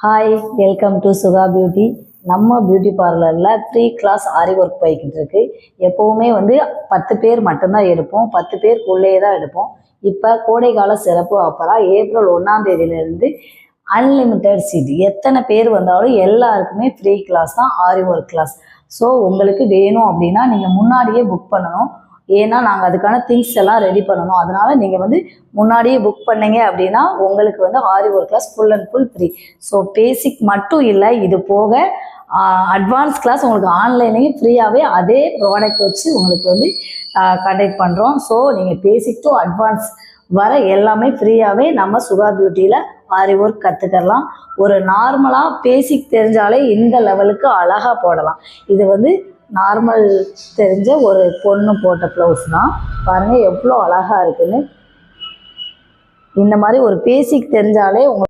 Hi, welcome to Sukha beauty. நம்ம beauty பார்லரில் free class aari work போய்கிட்டு இருக்கு. எப்போவுமே 10 பேர் மட்டும்தான் எடுப்போம், 10 பேருக்குள்ளேயே தான் எடுப்போம். இப்போ கோடைக்கால சிறப்பு ஆஃபராக ஏப்ரல் 1ஆம் தேதியிலேருந்து அன்லிமிட்டெட் சீட், எத்தனை பேர் வந்தாலும் எல்லாருக்குமே ஃப்ரீ கிளாஸ் தான் ஆரி ஒர்க் கிளாஸ். ஸோ உங்களுக்கு வேணும் அப்படின்னா நீங்கள் முன்னாடியே புக் பண்ணணும். ஏன்னா நாங்கள் அதுக்கான திங்ஸ் எல்லாம் ரெடி பண்ணணும். அதனால் நீங்கள் முன்னாடியே புக் பண்ணீங்க அப்படின்னா உங்களுக்கு Aari work class full and full free. So basic மட்டும் இல்லை, இது போக அட்வான்ஸ் கிளாஸ் உங்களுக்கு ஆன்லைன்லேயும் ஃப்ரீயாகவே அதே ப்ராடக்ட் வச்சு உங்களுக்கு கண்டக்ட் பண்ணுறோம். ஸோ நீங்கள் பேசிக் டு அட்வான்ஸ் வர எல்லாமே ஃப்ரீயாகவே நம்ம சுகா பியூட்டியில் ஆரி ஒர்க் கற்றுக்கலாம். ஒரு நார்மலாக பேசிக் தெரிஞ்சாலே இந்த லெவலுக்கு அழகாக போடலாம். இது நார்மல் தெரிஞ்ச ஒரு பொண்ணு போட்ட ப்ளவுஸ் தான். பாருங்கள் எவ்வளோ அழகாக இருக்குன்னு. இந்த மாதிரி ஒரு பேசிக் தெரிஞ்சாலே உங்களுக்கு